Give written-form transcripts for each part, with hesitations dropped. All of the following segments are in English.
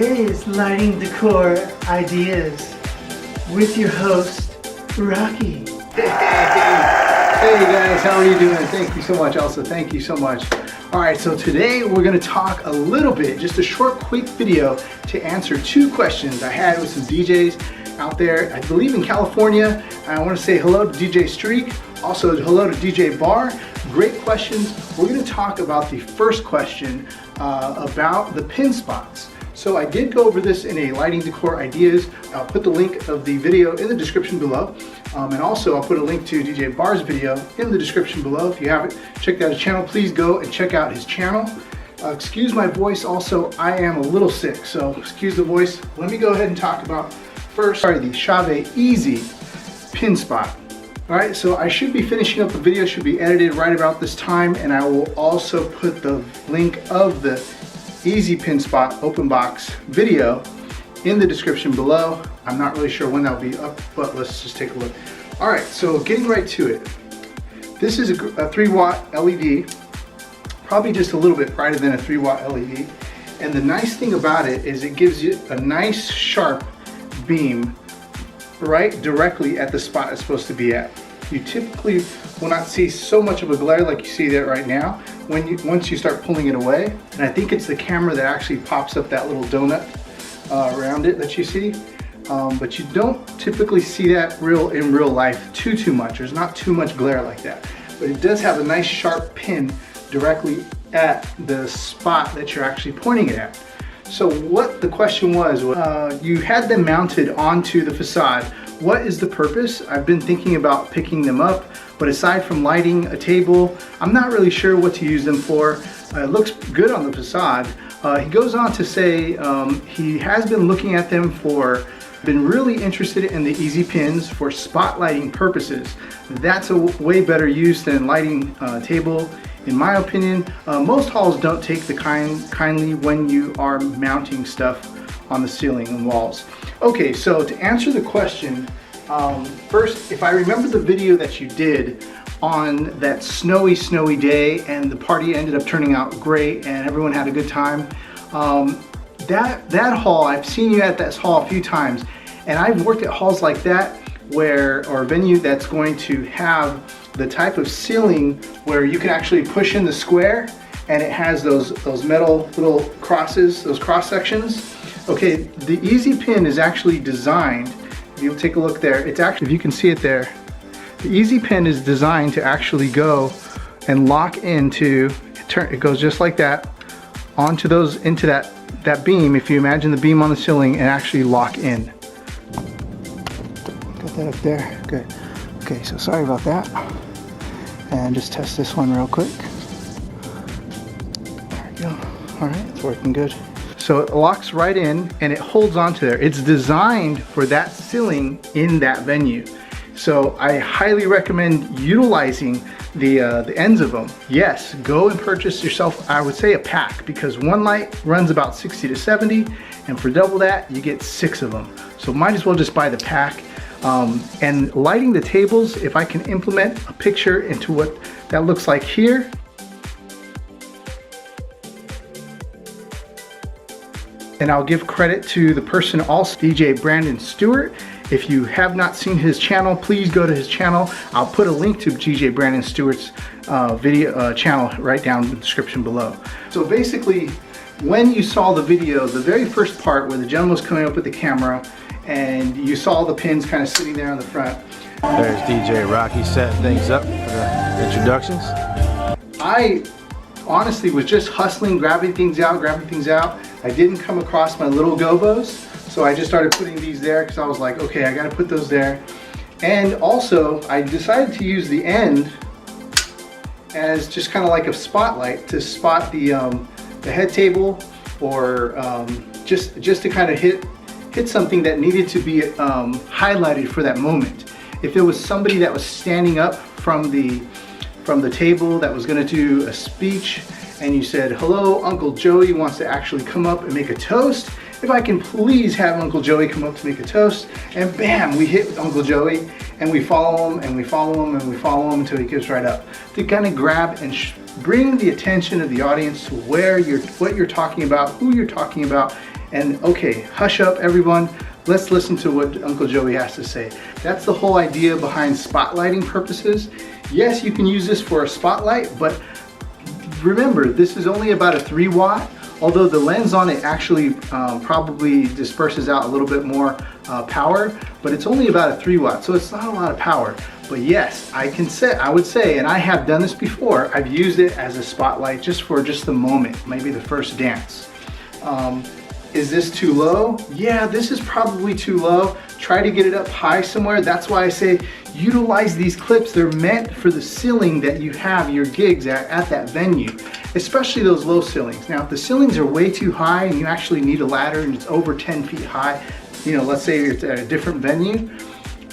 today's lighting decor ideas with your host, Rocky. Hey guys, how are you doing? Thank you so much, Elsa. Thank you so much. All right, so today we're gonna talk a little bit, just a short, quick video to answer two questions I had with some DJs out there, I believe in California. I wanna say hello to DJ Streak, also hello to DJ Barr. Great questions. We're gonna talk about the first question about the pin spots. So I did go over this in a lighting decor ideas. I'll put the link of the video in the description below. And also I'll put a link to DJ Barr's video in the description below. If you haven't checked out his channel, please go and check out his channel. Excuse my voice also, I am a little sick, so excuse the voice. Let me go ahead and talk about first, the Chauvet Ez PinSpot. All right, so I should be finishing up the video, should be edited right about this time, and I will also put the link of the Ez PinSpot open box video in the description below. I'm not really sure when that'll be up, but let's just take a look. All right, so getting right to it. This is a 3-watt LED, probably just a little bit brighter than a 3-watt LED. And the nice thing about it is it gives you a nice sharp beam right directly at the spot it's supposed to be at. You typically will not see so much of a glare like you see there right now once you start pulling it away. And I think it's the camera that actually pops up that little donut around it that you see. But you don't typically see that in real life too much. There's not too much glare like that. But it does have a nice sharp pin directly at the spot that you're actually pointing it at. So what the question was, you had them mounted onto the facade. What is the purpose? I've been thinking about picking them up, but aside from lighting a table, I'm not really sure what to use them for. It looks good on the facade. He goes on to say he has been looking at them been really interested in the Ez pins for spotlighting purposes. That's a way better use than lighting a table. In my opinion, most halls don't take the kindly when you are mounting stuff on the ceiling and walls. Okay, so to answer the question, first, if I remember the video that you did on that snowy day and the party ended up turning out great and everyone had a good time, that hall, I've seen you at that hall a few times, and I've worked at halls like that or a venue that's going to have the type of ceiling where you can actually push in the square and it has those metal little crosses, those cross sections. Okay, the Ez pin is actually designed, if you'll take a look there, it's actually, if you can see it there, the Ez pin is designed to actually go and lock into, it goes just like that, into that beam, if you imagine the beam on the ceiling, and actually lock in. Got that up there, good. Okay, so sorry about that. And just test this one real quick. There we go. All right, it's working good. So it locks right in and it holds onto there. It's designed for that ceiling in that venue. So I highly recommend utilizing the ends of them. Yes, go and purchase yourself, I would say, a pack, because one light runs about 60 to 70, and for double that, you get 6 of them. So might as well just buy the pack. And lighting the tables, if I can implement a picture into what that looks like here. And I'll give credit to the person also, DJ Brandon Stewart. If you have not seen his channel, please go to his channel. I'll put a link to DJ Brandon Stewart's video channel right down in the description below. So basically, when you saw the video, the very first part where the gentleman was coming up with the camera and you saw the pins kind of sitting there on the front. There's DJ Rocky setting things up for the introductions. I honestly was just hustling, grabbing things out. I didn't come across my little gobos, so I just started putting these there because I was like, okay, I gotta put those there. And also, I decided to use the end as just kind of like a spotlight to spot the head table, or just to kind of hit something that needed to be highlighted for that moment. If it was somebody that was standing up from the table that was going to do a speech, and you said, hello, Uncle Joey wants to actually come up and make a toast. If I can please have Uncle Joey come up to make a toast, and bam, we hit Uncle Joey, and we follow him, and we follow him, and we follow him until he gets right up. To kind of grab and bring the attention of the audience to what you're talking about, who you're talking about, And okay, hush up everyone. Let's listen to what Uncle Joey has to say. That's the whole idea behind spotlighting purposes. Yes, you can use this for a spotlight, but remember, this is only about a 3 watt, although the lens on it actually probably disperses out a little bit more power, but it's only about a 3 watt, so it's not a lot of power. But yes, I would say, and I have done this before, I've used it as a spotlight just for the moment, maybe the first dance. Is this too low? Yeah, this is probably too low. Try to get it up high somewhere. That's why I say utilize these clips. They're meant for the ceiling that you have your gigs at that venue, especially those low ceilings. Now, if the ceilings are way too high and you actually need a ladder and it's over 10 feet high, you know, let's say it's at a different venue,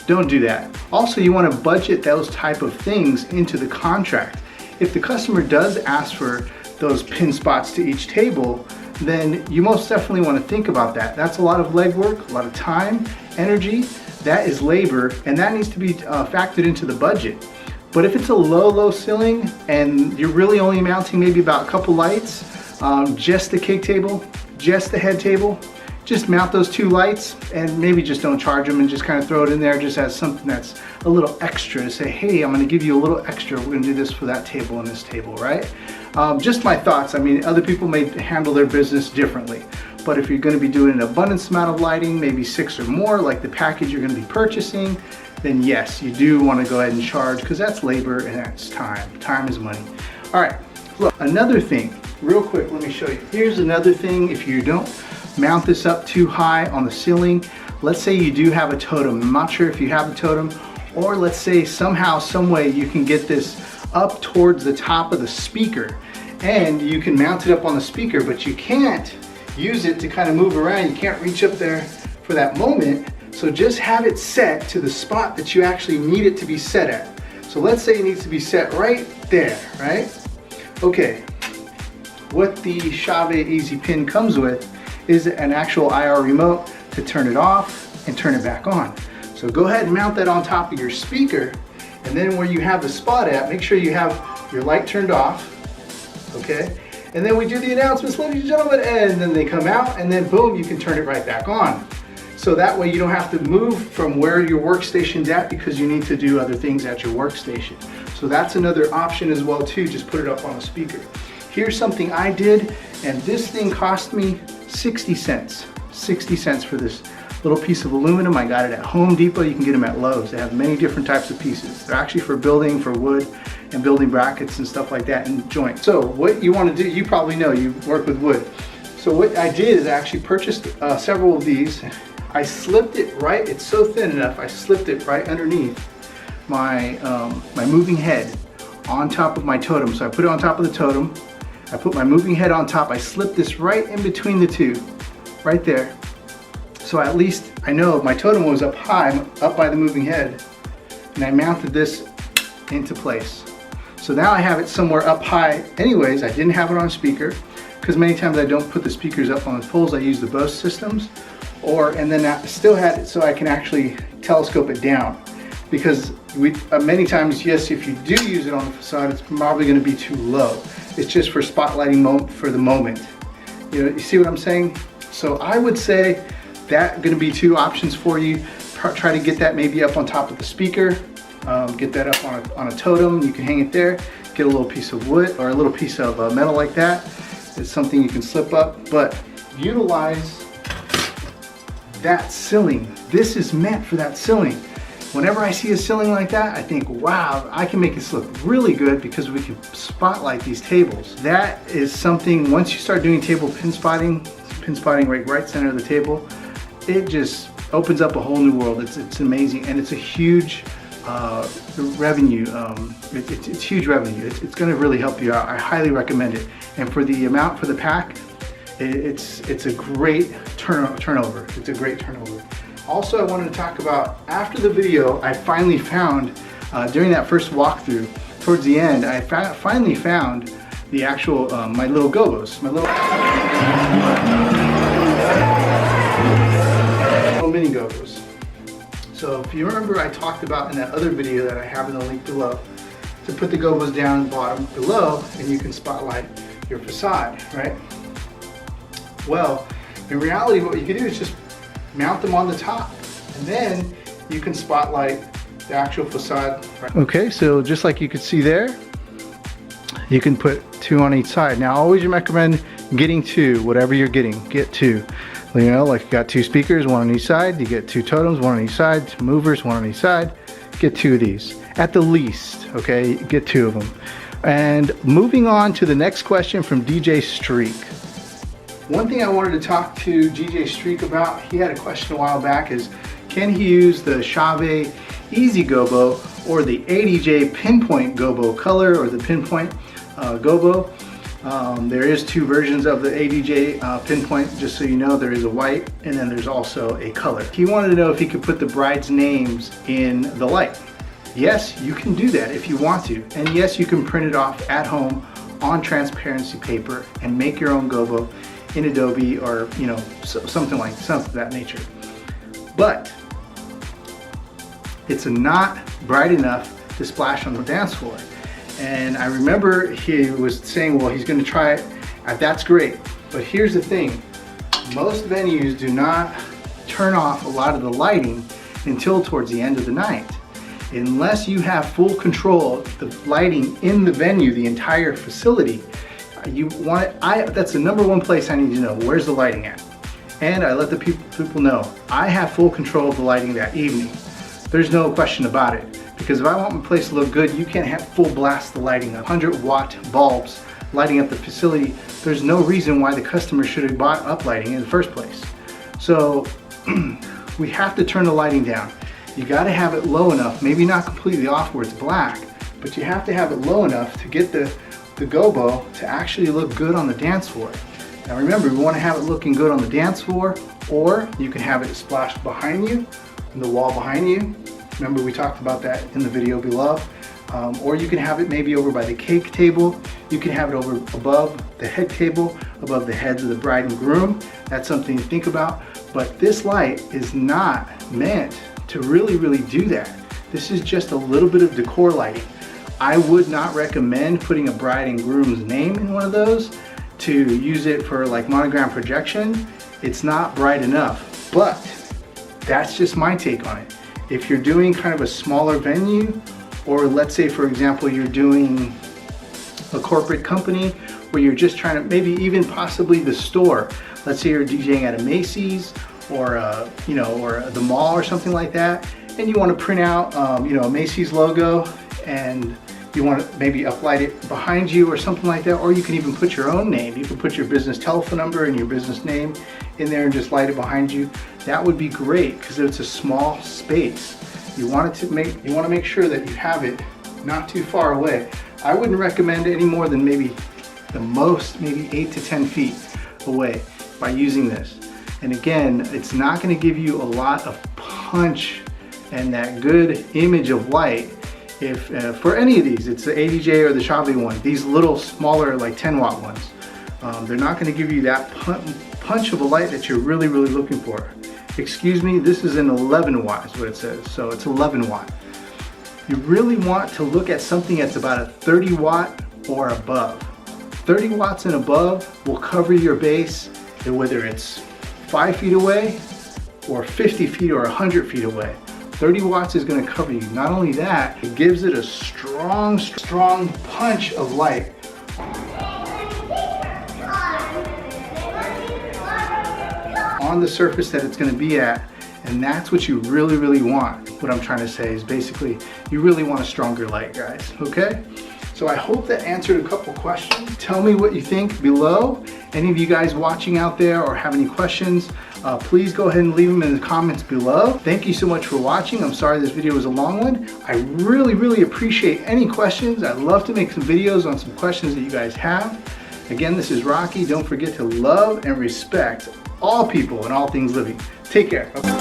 don't do that. Also, you want to budget those type of things into the contract. If the customer does ask for those pin spots to each table, then you most definitely want to think about that. That's a lot of legwork, a lot of time, energy. That is labor, and that needs to be factored into the budget. But if it's a low ceiling and you're really only mounting maybe about a couple lights, just the cake table, just the head table, just mount those 2 lights and maybe just don't charge them and just kind of throw it in there just as something that's a little extra to say, hey, I'm going to give you a little extra. We're going to do this for that table and this table, right? Just my thoughts. I mean, other people may handle their business differently, but if you're going to be doing an abundance amount of lighting, maybe 6 or more, like the package you're going to be purchasing, then yes, you do want to go ahead and charge, because that's labor and that's time. Time is money. All right, look, another thing, real quick, let me show you. Here's another thing. If you don't mount this up too high on the ceiling, let's say you do have a totem. I'm not sure if you have a totem, or let's say somehow, some way you can get this up towards the top of the speaker, and you can mount it up on the speaker, but you can't use it to kind of move around. You can't reach up there for that moment. So just have it set to the spot that you actually need it to be set at. So let's say it needs to be set right there, right? Okay, what the Chauvet Ez Pin comes with is an actual IR remote to turn it off and turn it back on. So go ahead and mount that on top of your speaker, and then where you have the spot at, make sure you have your light turned off, okay? And then we do the announcements, ladies and gentlemen, and then they come out, and then boom, you can turn it right back on. So that way you don't have to move from where your workstation's at, because you need to do other things at your workstation. So that's another option as well too, just put it up on a speaker. Here's something I did, and this thing cost me 60 cents. 60 cents for this little piece of aluminum. I got it at Home Depot. You can get them at Lowe's. They have many different types of pieces. They're actually for building, for wood, and building brackets and stuff like that, and joints. So what you want to do, you probably know, you work with wood. So what I did is I actually purchased several of these. I slipped it right, it's so thin enough, I slipped it right underneath my, my moving head on top of my totem. So I put it on top of the totem. I put my moving head on top. I slipped this right in between the two, right there. So at least I know my totem was up high, up by the moving head, and I mounted this into place. So now I have it somewhere up high. Anyways, I didn't have it on speaker, because many times I don't put the speakers up on the poles. I use the Bose systems, and then I still had it so I can actually telescope it down. Because many times, yes, if you do use it on the facade, it's probably going to be too low. It's just for spotlighting for the moment. You know, you see what I'm saying? So I would say that going to be 2 options for you. Try to get that maybe up on top of the speaker. Get that up on a totem. You can hang it there. Get a little piece of wood or a little piece of metal like that. It's something you can slip up, but utilize that ceiling. This is meant for that ceiling. Whenever I see a ceiling like that, I think, wow, I can make this look really good because we can spotlight these tables. That is something, once you start doing table pin spotting right center of the table, it just opens up a whole new world. It's amazing, and it's a huge revenue. It's huge revenue. It's going to really help you out. I highly recommend it. And for the amount for the pack, it's a great turnover. It's a great turnover. Also, I wanted to talk about, after the video, I finally found, during that first walkthrough, towards the end, I finally found the actual, my little Gobos, my little mini Gobos. So if you remember, I talked about in that other video that I have in the link below, to put the Gobos down the bottom below, and you can spotlight your facade, right? Well, In reality, what you can do is just mount them on the top, and then you can spotlight the actual facade. Okay, so just like you could see there, you can put 2 on each side. Now, I always recommend getting 2, whatever you're getting, get 2. You know, like you got 2 speakers, 1 on each side, you get 2 totems, 1 on each side, 2 movers, 1 on each side, get 2 of these. At the least, okay, get 2 of them. And moving on to the next question from DJ Streak. One thing I wanted to talk to DJ Streak about, he had a question a while back, is can he use the Chauvet Ez Gobo or the IDJ Pinpoint Gobo color, or the Pinpoint Gobo? There is 2 versions of the IDJ Pinpoint, just so you know. There is a white, and then there's also a color. He wanted to know if he could put the bride's names in the light. Yes, you can do that if you want to. And yes, you can print it off at home on transparency paper and make your own gobo in Adobe, or you know, something of that nature. But it's not bright enough to splash on the dance floor. And I remember he was saying, well, he's going to try it. That's great. But here's the thing. Most venues do not turn off a lot of the lighting until towards the end of the night. Unless you have full control of the lighting in the venue, the entire facility, you want it. That's the #1 place I need to know. Where's the lighting at? And I let the people know I have full control of the lighting that evening. There's no question about it. Because if I want my place to look good, you can't have full blast the lighting. 100-watt bulbs lighting up the facility. There's no reason why the customer should have bought up lighting in the first place. So we have to turn the lighting down. You got to have it low enough, maybe not completely off where it's black, but you have to have it low enough to get the gobo to actually look good on the dance floor. Now remember, we want to have it looking good on the dance floor, or you can have it splashed behind you, in the wall behind you. Remember, we talked about that in the video below. Or you can have it maybe over by the cake table. You can have it over above the head table, above the heads of the bride and groom. That's something to think about. But this light is not meant to really do that. This is just a little bit of decor lighting. I would not recommend putting a bride and groom's name in one of those to use it for like monogram projection. It's not bright enough, but that's just my take on it. If you're doing kind of a smaller venue, or let's say for example you're doing a corporate company where you're just trying to, maybe even possibly the store. Let's say you're DJing at a Macy's or or the mall or something like that, and you want to print out a Macy's logo, and you want to maybe uplight it behind you or something like that, or you can even put your own name. You can put your business telephone number and your business name in there and just light it behind you. That would be great because it's a small space. You want to make sure that you have it not too far away. I wouldn't recommend any more than maybe the most, maybe 8 to 10 feet away by using this. And again, it's not going to give you a lot of punch and that good image of light if for any of these. It's the IDJ or the Chauvet one, these little smaller like 10-watt ones. They're not going to give you that punch of a light that you're really looking for. Excuse me, this is an 11 watt is what it says, so it's 11 watt. You really want to look at something that's about a 30 watt or above. 30 watts and above will cover your base, whether it's 5 feet away or 50 feet or 100 feet away. 30 watts is going to cover you. Not only that, it gives it a strong punch of light. On the surface that it's going to be at, and that's what you really want. What I'm trying to say is basically you really want a stronger light, guys. Okay, so I hope that answered a couple questions. Tell me what you think below. Any of you guys watching out there or have any questions, please go ahead and leave them in the comments below. Thank you so much for watching. I'm sorry this video was a long one. I really appreciate any questions. I'd love to make some videos on some questions that you guys have. Again, this is Rocky. Don't forget to love and respect all people and all things living. Take care. Bye-bye.